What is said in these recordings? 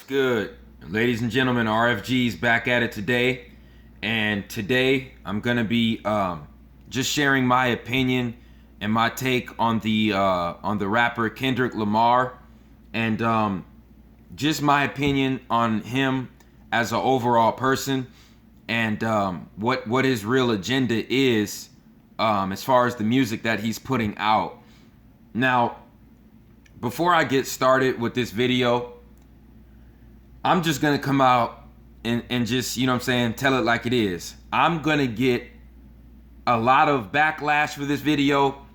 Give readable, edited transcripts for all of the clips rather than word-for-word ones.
good? Ladies and gentlemen, RFG's back at it today. And today I'm going to be just sharing my opinion and my take on the rapper Kendrick Lamar, and just my opinion on him as an overall person, and what his real agenda is as far as the music that he's putting out. Now, before I get started with this video, I'm just going to come out and just, tell it like it is. I'm going to get a lot of backlash for this video.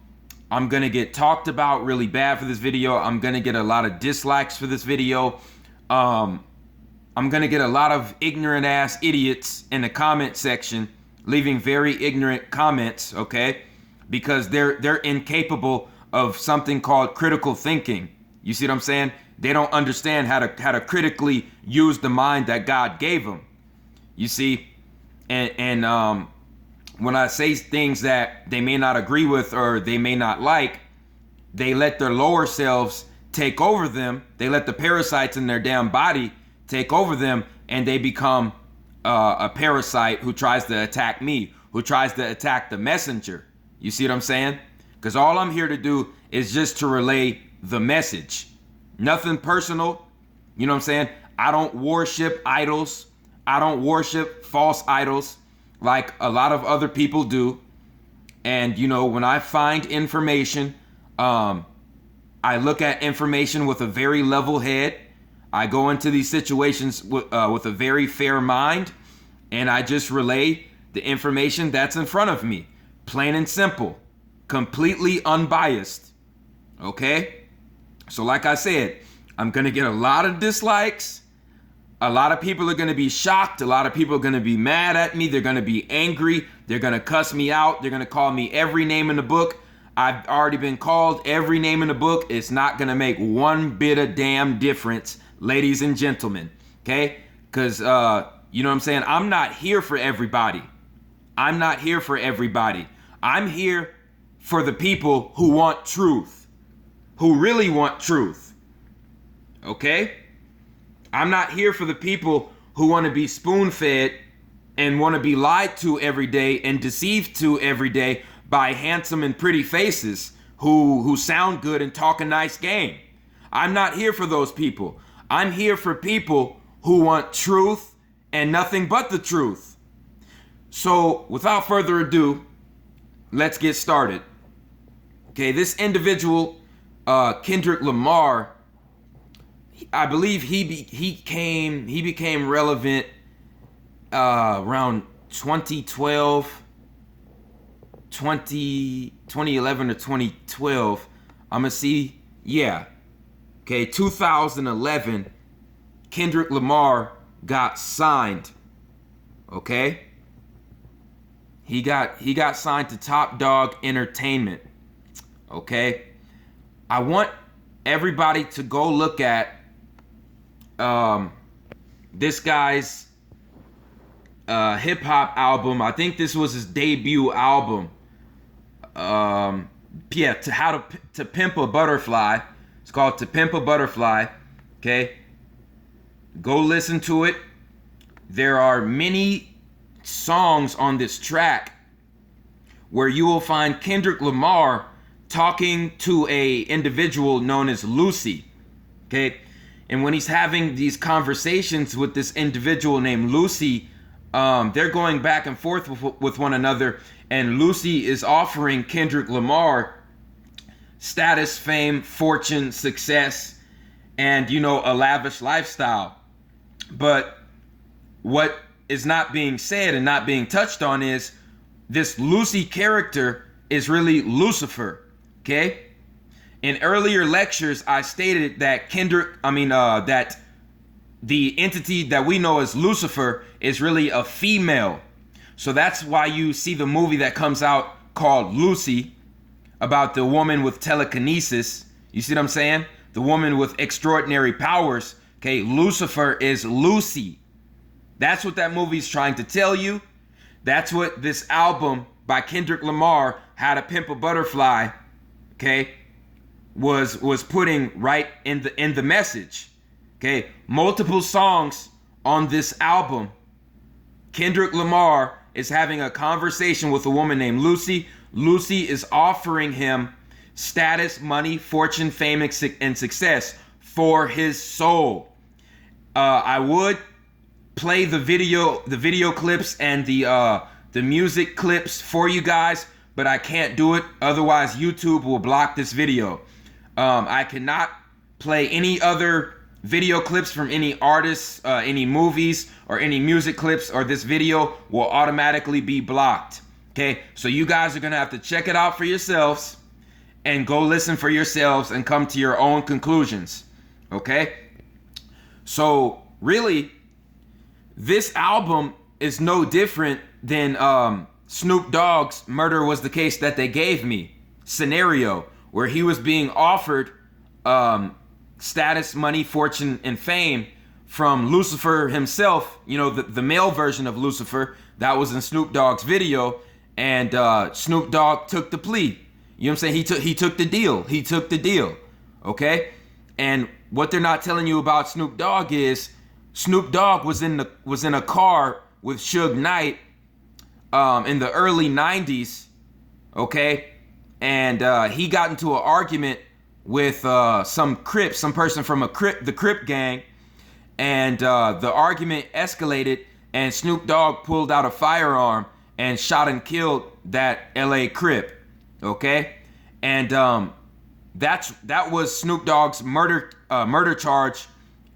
I'm going to get talked about really bad for this video. I'm going to get a lot of dislikes for this video. I'm going to get a lot of ignorant ass idiots in the comment section leaving very ignorant comments, okay? Because they're incapable of something called critical thinking. You see what I'm saying? They don't understand how to critically use the mind that God gave them. You see, and when I say things that they may not agree with or they may not like, they let their lower selves take over them. They let the parasites in their damn body take over them, and they become a parasite who tries to attack me, who tries to attack the messenger. You see what I'm saying? Because all I'm here to do is just to relay the message. Nothing personal. You know what I'm saying? I don't worship idols. I don't worship false idols like a lot of other people do. And, when I find information, I look at information with a very level head. I go into these situations with a very fair mind, and I just relay the information that's in front of me. Plain and simple. Completely unbiased. Okay? So like I said, I'm going to get a lot of dislikes. A lot of people are going to be shocked. A lot of people are going to be mad at me. They're going to be angry. They're going to cuss me out. They're going to call me every name in the book. I've already been called every name in the book. It's not going to make one bit of damn difference, ladies and gentlemen. Okay? Because, you know what I'm saying? I'm not here for everybody. I'm not here for everybody. I'm here for the people who want truth. Who really want truth. Okay? I'm not here for the people who want to be spoon-fed and want to be lied to every day and deceived to every day by handsome and pretty faces who sound good and talk a nice game. I'm not here for those people. I'm here for people who want truth and nothing but the truth. So, without further ado, let's get started. Okay, this individual, Kendrick Lamar, I believe he became relevant around 2011 or 2012. I'm gonna see, yeah. Okay, 2011, Kendrick Lamar got signed. Okay, he got signed to Top Dog Entertainment. Okay. I want everybody to go look at this guy's hip-hop album. I think this was his debut album. To Pimp a Butterfly. It's called To Pimp a Butterfly. Okay? Go listen to it. There are many songs on this track where you will find Kendrick Lamar talking to a individual known as Lucy, okay? And when he's having these conversations with this individual named Lucy, they're going back and forth with one another, and Lucy is offering Kendrick Lamar status, fame, fortune, success, and, a lavish lifestyle. But what is not being said and not being touched on is this Lucy character is really Lucifer. Okay. In earlier lectures, I stated that that the entity that we know as Lucifer is really a female. So that's why you see the movie that comes out called Lucy, about the woman with telekinesis. You see what I'm saying? The woman with extraordinary powers. Okay. Lucifer is Lucy. That's what that movie's trying to tell you. That's what this album by Kendrick Lamar, How to Pimp a Butterfly, okay, was putting right in the message. Okay, multiple songs on this album. Kendrick Lamar is having a conversation with a woman named Lucy. Lucy is offering him status, money, fortune, fame, and success for his soul. I would play the video clips and the music clips for you guys, but I can't do it. Otherwise, YouTube will block this video. I cannot play any other video clips from any artists, any movies, or any music clips, or this video will automatically be blocked. Okay, so you guys are gonna have to check it out for yourselves and go listen for yourselves and come to your own conclusions. Okay, so really, this album is no different than Snoop Dogg's Murder Was the Case That They Gave Me scenario, where he was being offered status, money, fortune, and fame from Lucifer himself, you know, the male version of Lucifer that was in Snoop Dogg's video, and Snoop Dogg took the plea. You know what I'm saying? He took the deal. He took the deal. Okay? And what they're not telling you about Snoop Dogg is Snoop Dogg was in a car with Suge Knight in the early 90s, okay? And he got into an argument with some person from the Crip gang, and the argument escalated, and Snoop Dogg pulled out a firearm and shot and killed that LA Crip, okay? And that was Snoop Dogg's murder charge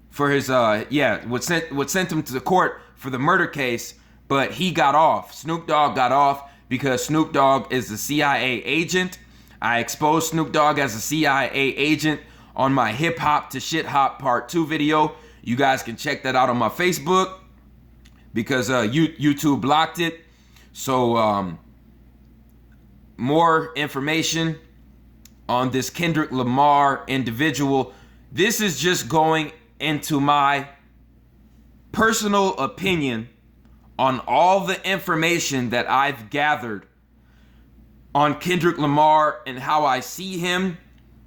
for his what sent him to the court for the murder case, but he got off. Snoop Dogg got off because Snoop Dogg is a CIA agent. I exposed Snoop Dogg as a CIA agent on my Hip Hop to Shit Hop Part 2 video. You guys can check that out on my Facebook because YouTube blocked it. So more information on this Kendrick Lamar individual. This is just going into my personal opinion on all the information that I've gathered on Kendrick Lamar and how I see him,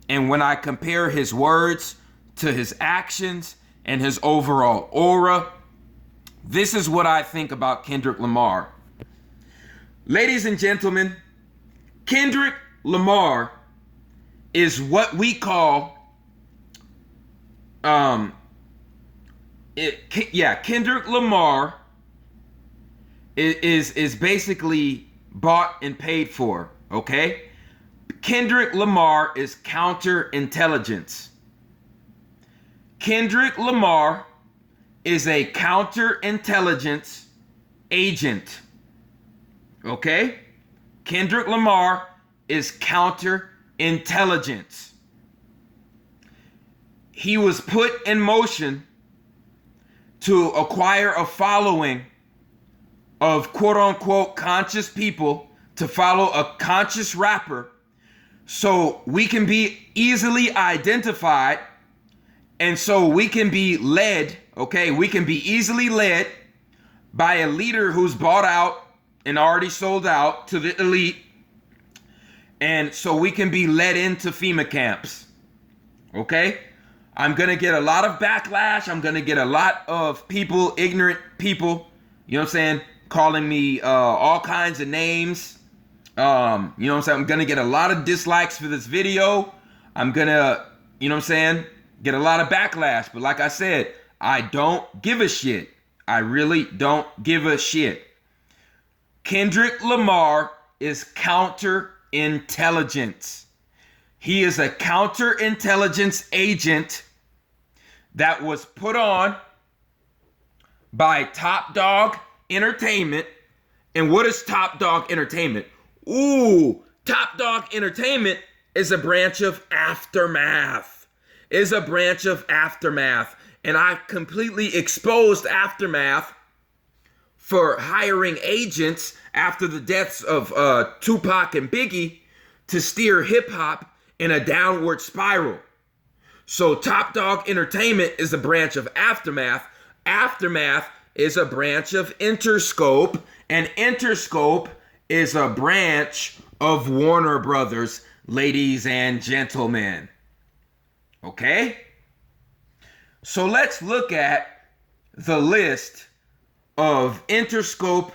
and when I compare his words to his actions and his overall aura. This is what I think about Kendrick Lamar. Ladies and gentlemen, Kendrick Lamar is what we call Kendrick Lamar is basically bought and paid for, okay? Kendrick Lamar is counterintelligence. Kendrick Lamar is a counterintelligence agent, okay? Kendrick Lamar is counterintelligence. He was put in motion to acquire a following of quote-unquote conscious people to follow a conscious rapper so we can be easily identified, and so we can be led, okay? We can be easily led by a leader who's bought out and already sold out to the elite, and so we can be led into FEMA camps, okay? I'm going to get a lot of backlash. I'm going to get a lot of people, ignorant people, you know what I'm saying, calling me all kinds of names. You know what I'm saying? I'm going to get a lot of dislikes for this video. I'm going to, you know what I'm saying, get a lot of backlash. But like I said, I don't give a shit. I really don't give a shit. Kendrick Lamar is counterintelligence. He is a counterintelligence agent that was put on by Top Dog Entertainment. And what is Top Dog Entertainment? Ooh, Top Dog Entertainment is a branch of Aftermath. And I completely exposed Aftermath for hiring agents after the deaths of Tupac and Biggie to steer hip hop in a downward spiral. So Top Dog Entertainment is a branch of Aftermath. Aftermath is a branch of Interscope, and Interscope is a branch of Warner Brothers, ladies and gentlemen. Okay? So let's look at the list of Interscope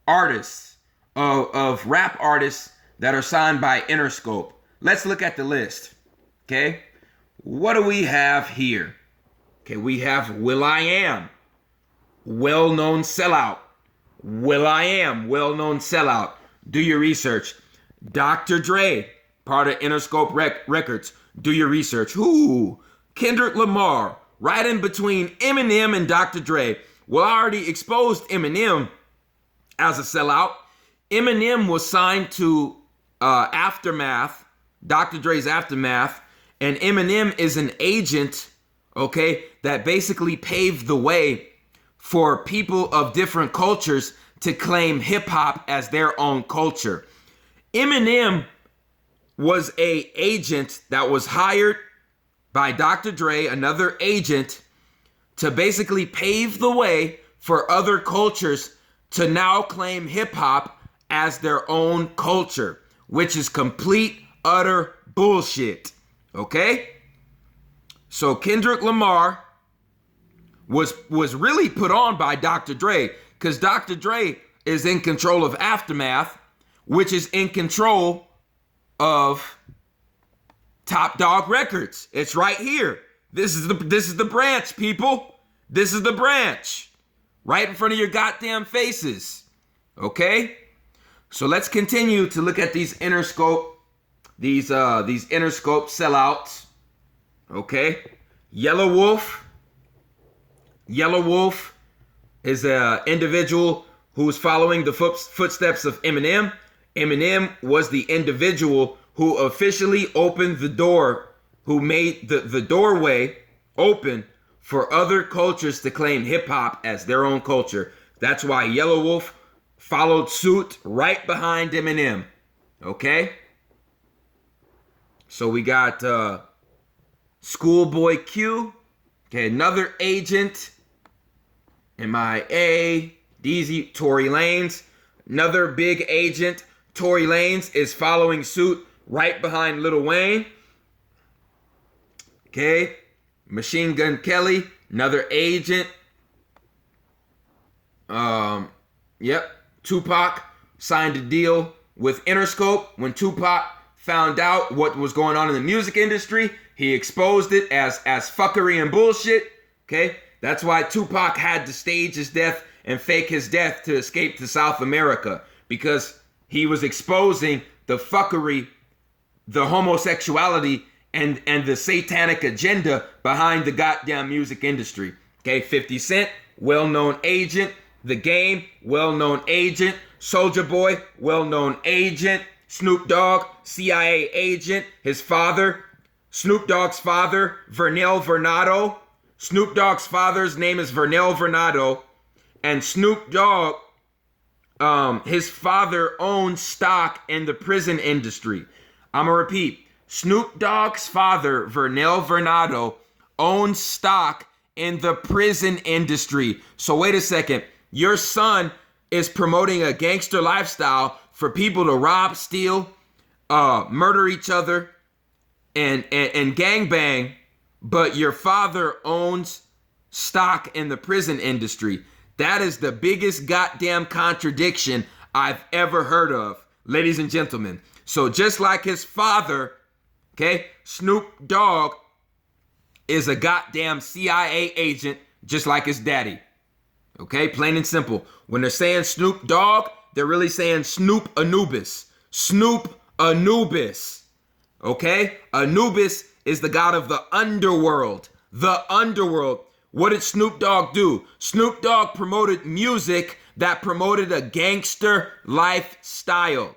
artists, of rap artists that are signed by Interscope. Let's look at the list. Okay. What do we have here? Okay, we have will.i.am, well-known sellout. will.i.am, well-known sellout. Do your research. Dr. Dre, part of Interscope Records. Do your research. Who? Kendrick Lamar, right in between Eminem and Dr. Dre. Well, I already exposed Eminem as a sellout. Eminem was signed to Aftermath, Dr. Dre's Aftermath, and Eminem is an agent, okay, that basically paved the way for people of different cultures to claim hip-hop as their own culture. Eminem was an agent that was hired by Dr. Dre, another agent, to basically pave the way for other cultures to now claim hip-hop as their own culture, which is complete, utter bullshit. Okay? So Kendrick Lamar was really put on by Dr. Dre, because Dr. Dre is in control of Aftermath, which is in control of Top Dog Records. It's right here. This is the branch, people. This is the branch. Right in front of your goddamn faces. Okay? So let's continue to look at these Interscope, these Interscope sellouts. Okay? Yellow Wolf is an individual who's following the footsteps of Eminem. Eminem was the individual who officially opened the door, who made the doorway open for other cultures to claim hip-hop as their own culture. That's why Yellow Wolf followed suit right behind Eminem. Okay? So we got Schoolboy Q. Okay, another agent. MIA. DZ, Tory Lanez. Another big agent. Tory Lanez is following suit right behind Lil Wayne. Okay. Machine Gun Kelly, another agent. Yep. Tupac signed a deal with Interscope. When Tupac found out what was going on in the music industry, he exposed it as fuckery and bullshit. Okay. That's why Tupac had to stage his death and fake his death to escape to South America, because he was exposing the fuckery, the homosexuality, and the satanic agenda behind the goddamn music industry. Okay, 50 Cent, well-known agent. The Game, well-known agent. Soulja Boy, well-known agent. Snoop Dogg, CIA agent. His father, Snoop Dogg's father, Vernell Vernado. Snoop Dogg's father's name is Vernell Vernado. And Snoop Dogg, his father owns stock in the prison industry. I'm going to repeat. Snoop Dogg's father, Vernell Vernado, owns stock in the prison industry. So wait a second. Your son is promoting a gangster lifestyle for people to rob, steal, murder each other, and gangbang, but your father owns stock in the prison industry. That is the biggest goddamn contradiction I've ever heard of, ladies and gentlemen. So just like his father, okay, Snoop Dogg is a goddamn CIA agent, just like his daddy. Okay, plain and simple. When they're saying Snoop Dogg, they're really saying Snoop Anubis. Snoop Anubis. Okay? Anubis is the god of the underworld. The underworld. What did Snoop Dogg do? Snoop Dogg promoted music that promoted a gangster lifestyle.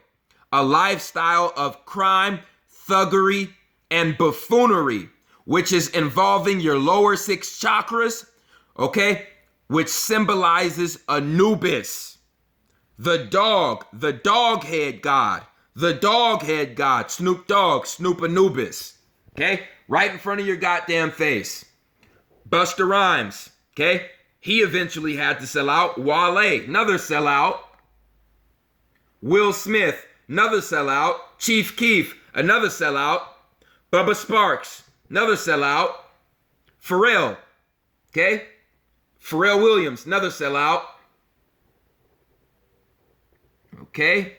A lifestyle of crime, thuggery, and buffoonery, which is involving your lower six chakras, okay, which symbolizes Anubis, the dog head god, Snoop Dogg, Snoop Anubis, okay, right in front of your goddamn face. Busta Rhymes, okay, he eventually had to sell out. Wale, another sellout. Will Smith, another sellout. Chief Keef, another sellout. Bubba Sparks, another sellout. Pharrell, Okay? Pharrell Williams, another sellout. Okay?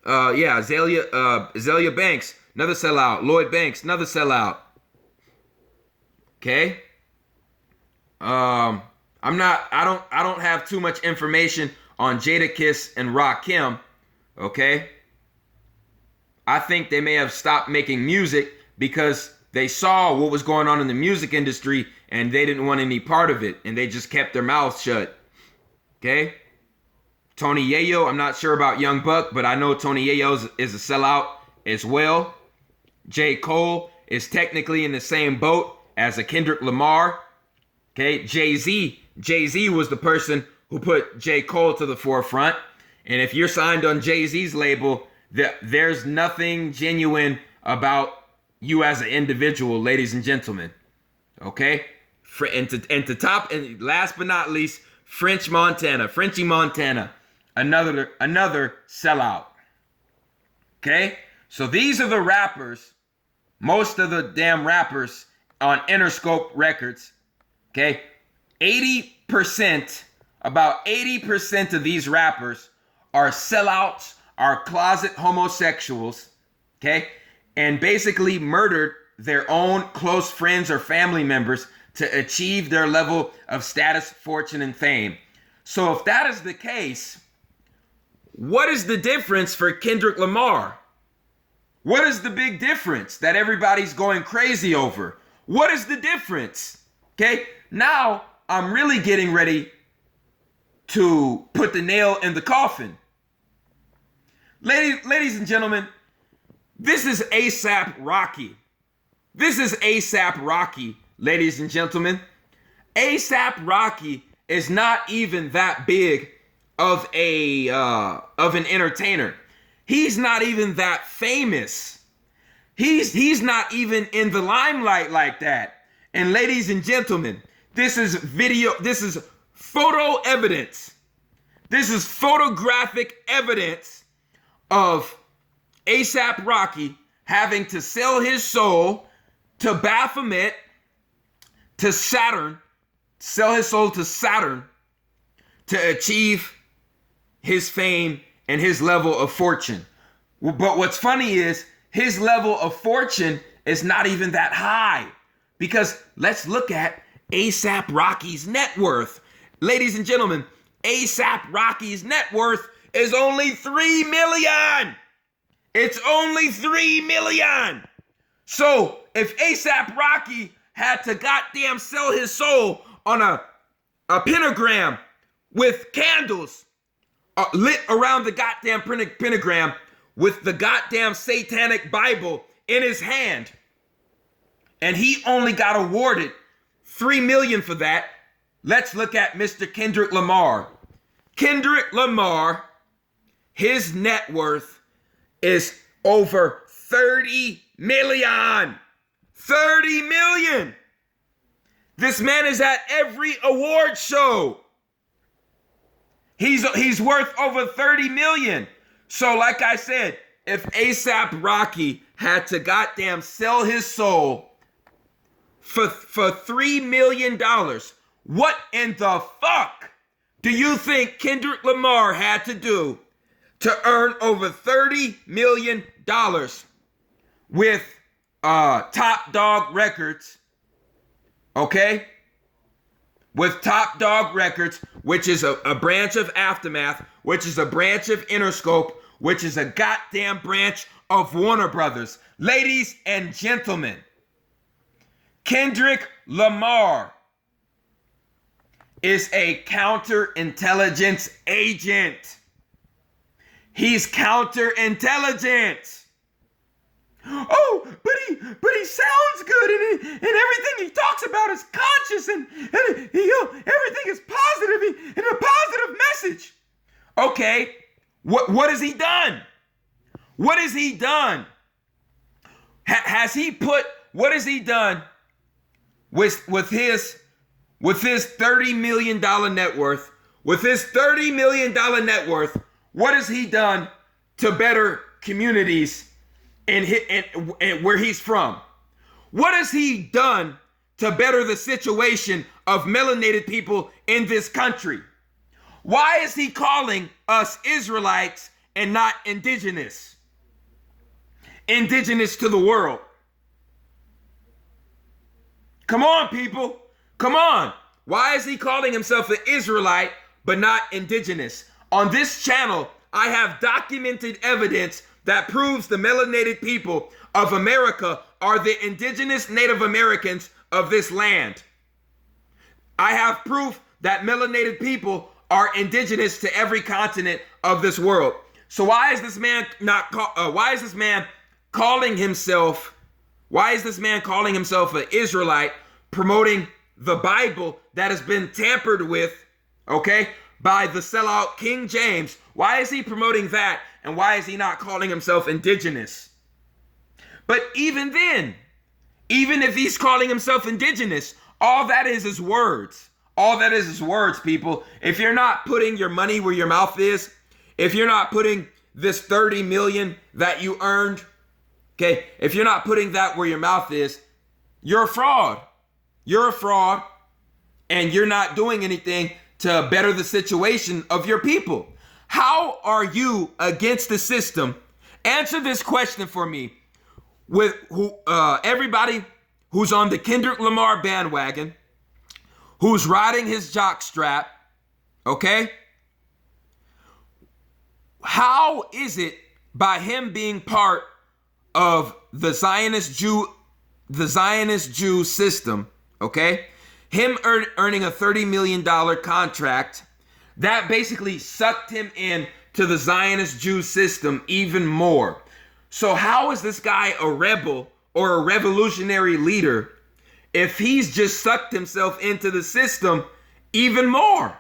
Azalea Banks, another sellout. Lloyd Banks, another sellout. Okay? I don't have too much information on Jadakiss and Rakim. Okay? I think they may have stopped making music because they saw what was going on in the music industry and they didn't want any part of it, and they just kept their mouths shut. Okay? Tony Yayo, I'm not sure about Young Buck, but I know Tony Yayo is a sellout as well. J. Cole is technically in the same boat as a Kendrick Lamar. Okay? Jay-Z was the person who put J. Cole to the forefront. And if you're signed on Jay-Z's label, there's nothing genuine about you as an individual, ladies and gentlemen. Okay? And last but not least, Frenchie Montana, another sellout. Okay? So these are the rappers, most of the damn rappers on Interscope Records. Okay? About 80% of these rappers are sellouts, are closet homosexuals, okay? And basically murdered their own close friends or family members to achieve their level of status, fortune, and fame. So if that is the case, what is the difference for Kendrick Lamar? What is the big difference that everybody's going crazy over? What is the difference? Okay, now I'm really getting ready to put the nail in the coffin. Ladies and gentlemen, this is A$AP Rocky. This is A$AP Rocky, ladies and gentlemen. A$AP Rocky is not even that big of an entertainer. He's not even that famous. He's not even in the limelight like that. And ladies and gentlemen, this is photo evidence. This is photographic evidence of A$AP Rocky having to sell his soul to Baphomet, to Saturn, sell his soul to Saturn to achieve his fame and his level of fortune. But what's funny is his level of fortune is not even that high, because let's look at A$AP Rocky's net worth. Ladies and gentlemen, A$AP Rocky's net worth is only $3 million. It's only $3 million. So if A$AP Rocky had to goddamn sell his soul on a pentagram with candles lit around the goddamn pentagram with the goddamn satanic Bible in his hand, and he only got awarded $3 million for that, let's look at Mr. Kendrick Lamar. Kendrick Lamar, his net worth is over $30 million. $30 million. This man is at every award show. He's worth over $30 million. So like I said, if A$AP Rocky had to goddamn sell his soul for $3 million, what in the fuck do you think Kendrick Lamar had to do to earn over $30 million with Top Dog Records? Okay? With Top Dog Records, which is a branch of Aftermath, which is a branch of Interscope, which is a goddamn branch of Warner Brothers. Ladies and gentlemen, Kendrick Lamar is a counterintelligence agent. He's counterintelligence. Oh, but he sounds good, and everything he talks about is conscious, and everything is positive and a positive message. Okay, what has he done? What has he done? What has he done with his $30 million net worth? With his $30 million net worth, what has he done to better communities and where he's from? What has he done to better the situation of melanated people in this country? Why is he calling us Israelites and not indigenous? Indigenous to the world. Come on, people. Come on. Why is he calling himself an Israelite but not indigenous? On this channel, I have documented evidence that proves the melanated people of America are the indigenous Native Americans of this land. I have proof that melanated people are indigenous to every continent of this world. So why is this man calling himself an Israelite, promoting the Bible that has been tampered with, okay, by the sellout King James? Why is he promoting that? And why is he not calling himself indigenous? But even then, even if he's calling himself indigenous, all that is words. All that is words, people. If you're not putting your money where your mouth is, if you're not putting this 30 million that you earned, okay, if you're not putting that where your mouth is, you're a fraud. You're a fraud, and you're not doing anything to better the situation of your people. How are you against the system? Answer this question for me. With everybody who's on the Kendrick Lamar bandwagon, who's riding his jockstrap, okay? How is it by him being part of the Zionist Jew system, okay? Him earning a $30 million contract, that basically sucked him in to the Zionist Jew system even more. So how is this guy a rebel or a revolutionary leader if he's just sucked himself into the system even more?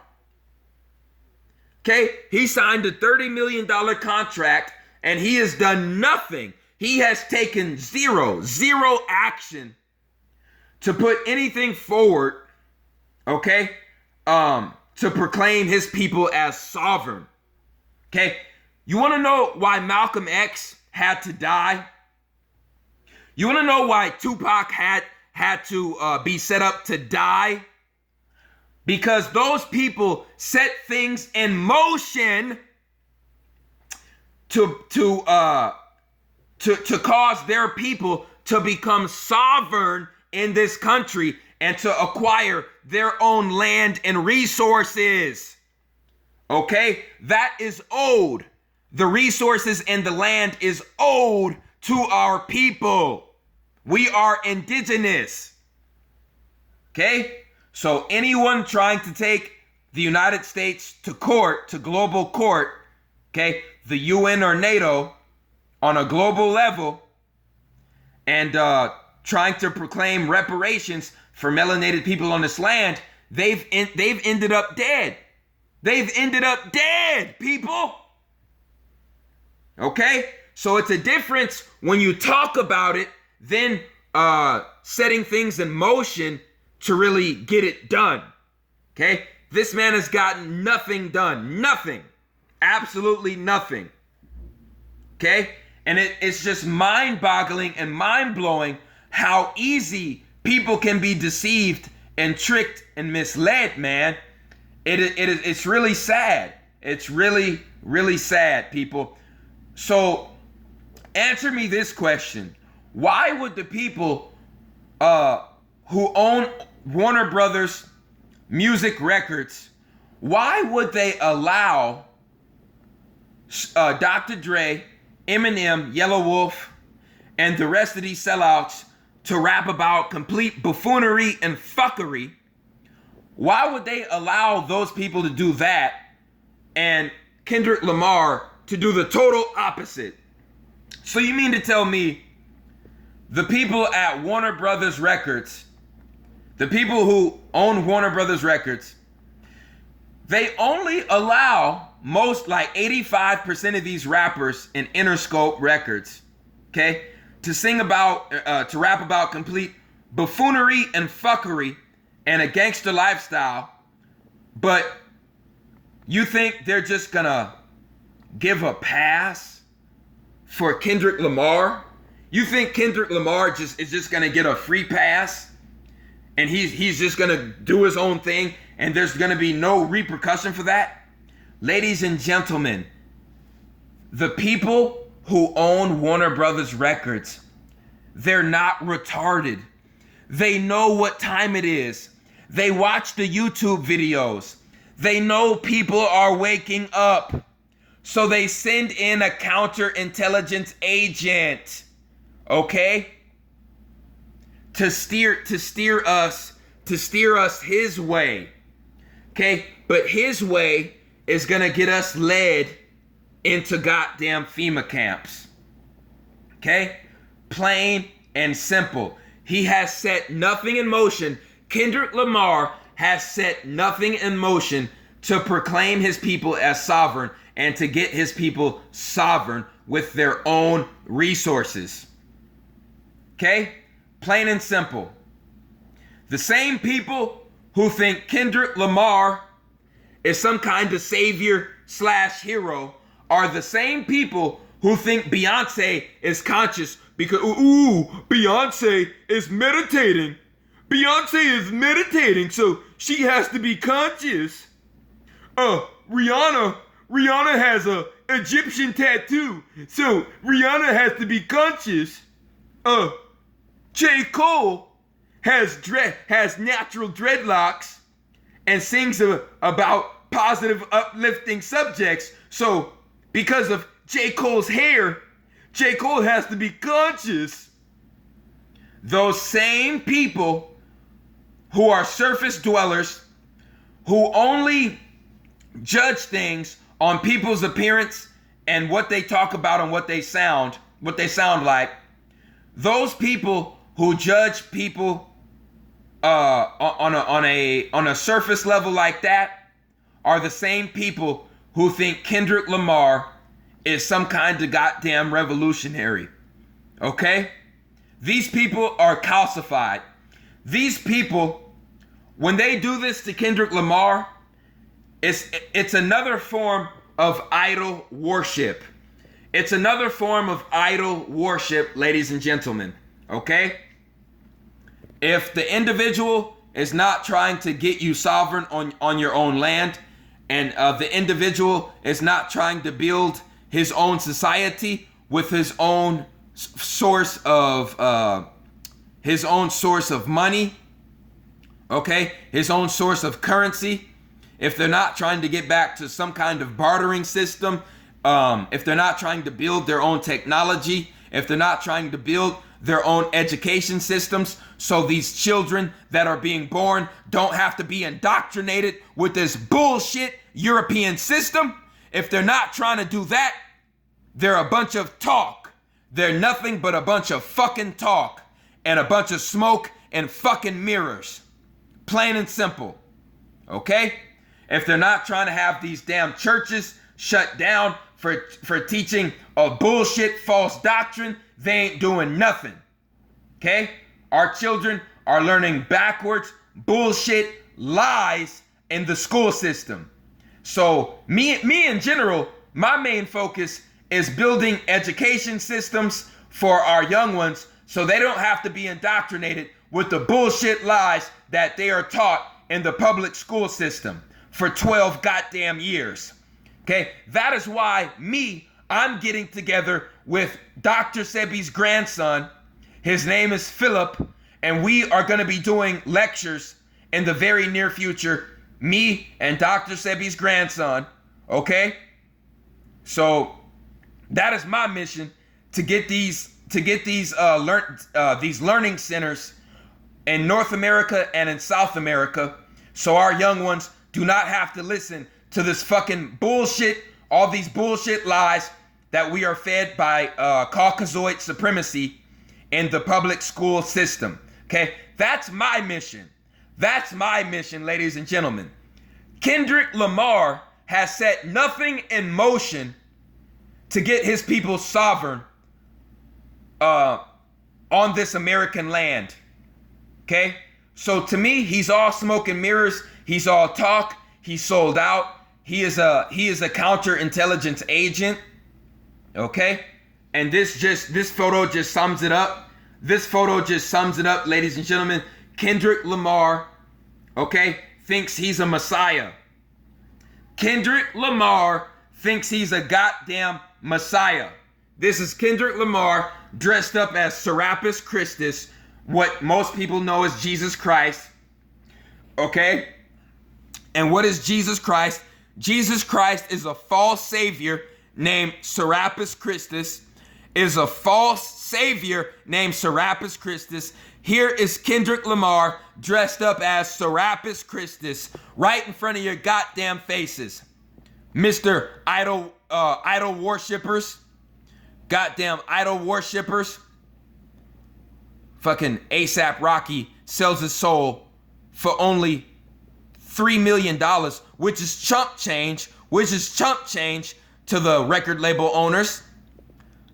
Okay, he signed a $30 million contract and he has done nothing. He has taken zero action to put anything forward, okay, to proclaim his people as sovereign. Okay, you want to know why Malcolm X had to die? You want to know why Tupac had to be set up to die? Because those people set things in motion to cause their people to become sovereign in this country and to acquire their own land and resources. Okay? That is owed. The resources and the land is owed to our people. We are indigenous. Okay? So anyone trying to take the United States to court, to global court, okay, the UN or NATO on a global level, and trying to proclaim reparations for melanated people on this land, they've ended up dead. They've ended up dead, people. Okay? So it's a difference when you talk about it, then setting things in motion to really get it done. Okay? This man has gotten nothing done. Nothing. Absolutely nothing. Okay? And it's just mind-boggling and mind-blowing how easy people can be deceived and tricked and misled, man. It's really sad. It's really, really sad, people. So answer me this question. Why would the people who own Warner Brothers Music Records, why would they allow Dr. Dre, Eminem, Yellow Wolf, and the rest of these sellouts to rap about complete buffoonery and fuckery? Why would they allow those people to do that and Kendrick Lamar to do the total opposite? So you mean to tell me the people at Warner Brothers Records, the people who own Warner Brothers Records, they only allow most, like 85% of these rappers in Interscope Records, okay, to sing about, to rap about complete buffoonery and fuckery and a gangster lifestyle, but you think they're just gonna give a pass for Kendrick Lamar? You think Kendrick Lamar is just gonna get a free pass and he's just gonna do his own thing, and there's gonna be no repercussion for that. Ladies and gentlemen, the people who own Warner Brothers Records, they're not retarded. They know what time it is. They watch the YouTube videos. They know people are waking up. So they send in a counterintelligence agent, okay? To steer us his way. Okay? But his way is gonna get us led into goddamn FEMA camps. Okay? Plain and simple. He has set nothing in motion. Kendrick Lamar has set nothing in motion to proclaim his people as sovereign and to get his people sovereign with their own resources. Okay? Plain and simple. The same people who think Kendrick Lamar is some kind of savior / hero are the same people who think Beyonce is conscious because, Beyonce is meditating. Beyonce is meditating, so she has to be conscious. Rihanna has a Egyptian tattoo, so Rihanna has to be conscious. J. Cole has natural dreadlocks and sings about positive, uplifting subjects. So because of J. Cole's hair, J. Cole has to be conscious. Those same people who are surface dwellers, who only judge things on people's appearance and what they talk about and what they sound like, those people who judge people on a surface level like that are the same people who think Kendrick Lamar is some kind of goddamn revolutionary. Okay? These people are calcified. These people, when they do this to Kendrick Lamar, it's another form of idol worship. It's another form of idol worship, ladies and gentlemen. Okay? If the individual is not trying to get you sovereign on your own land, and the individual is not trying to build his own society with his own source of money, okay, his own source of currency, if they're not trying to get back to some kind of bartering system, if they're not trying to build their own technology, if they're not trying to build their own education systems, so these children that are being born don't have to be indoctrinated with this bullshit European system, if they're not trying to do that, they're a bunch of talk. They're nothing but a bunch of fucking talk and a bunch of smoke and fucking mirrors. Plain and simple. Okay? If they're not trying to have these damn churches shut down for teaching a bullshit false doctrine, they ain't doing nothing. Okay? Our children are learning backwards bullshit lies in the school system. So me in general, my main focus is building education systems for our young ones so they don't have to be indoctrinated with the bullshit lies that they are taught in the public school system for 12 goddamn years. Okay? That is why I'm getting together with Dr. Sebi's grandson. His name is Philip, and we are going to be doing lectures in the very near future. Me and Dr. Sebi's grandson. Okay? So that is my mission, to get these learning centers in North America and in South America, so our young ones do not have to listen to this fucking bullshit, all these bullshit lies that we are fed by Caucasoid supremacy in the public school system. Okay? That's my mission. That's my mission, ladies and gentlemen. Kendrick Lamar has set nothing in motion to get his people sovereign on this American land. Okay? So to me, he's all smoke and mirrors. He's all talk. He's sold out. He is a counterintelligence agent. Okay? And this photo just sums it up. This photo just sums it up, ladies and gentlemen. Kendrick Lamar, okay, thinks he's a messiah. Kendrick Lamar thinks he's a goddamn messiah. This is Kendrick Lamar dressed up as Serapis Christus, what most people know as Jesus Christ, okay? And what is Jesus Christ? Jesus Christ is a false savior named Serapis Christus, is a false savior named Serapis Christus. Here is Kendrick Lamar dressed up as Serapis Christus right in front of your goddamn faces. Mr. Idol worshippers, goddamn idol worshippers. Fucking ASAP Rocky sells his soul for only $3 million, which is chump change to the record label owners.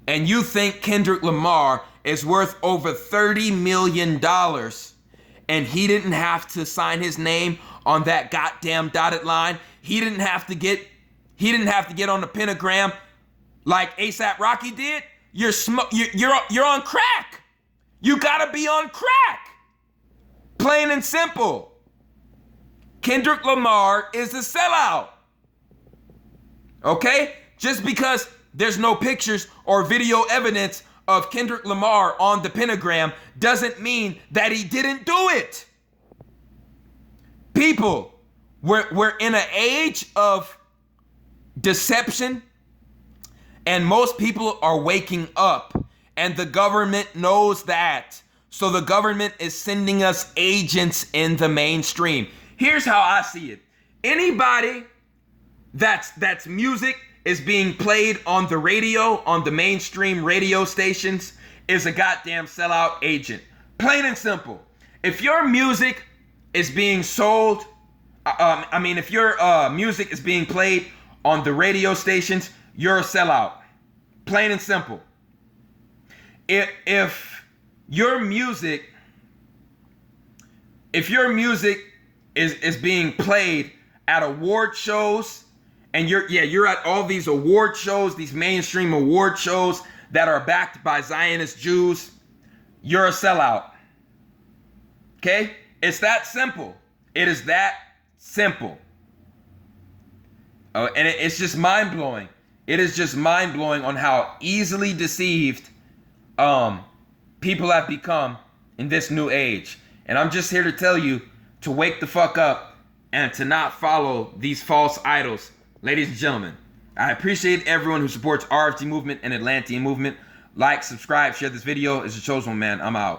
And you think Kendrick Lamar is worth over $30 million and he didn't have to sign his name on that goddamn dotted line. He didn't have to get on the pentagram like ASAP Rocky did. You're on crack. You gotta be on crack. Plain and simple. Kendrick Lamar is a sellout. Okay? Just because there's no pictures or video evidence of Kendrick Lamar on the pentagram doesn't mean that he didn't do it. People, we're in an age of deception, and most people are waking up, and the government knows that. So the government is sending us agents in the mainstream. Here's how I see it. Anybody that's music is being played on the radio, on the mainstream radio stations, is a goddamn sellout agent. Plain and simple. If your music is being sold, if your music is being played on the radio stations, you're a sellout. Plain and simple. If your music is being played at award shows, and you're at all these award shows, these mainstream award shows that are backed by Zionist Jews, you're a sellout. Okay? It's that simple. It is that simple. And it's just mind-blowing. It is just mind-blowing on how easily deceived people have become in this new age. And I'm just here to tell you to wake the fuck up and to not follow these false idols. Ladies and gentlemen, I appreciate everyone who supports RFG movement and Atlantean movement. Like, subscribe, share this video. It's the chosen one, man. I'm out.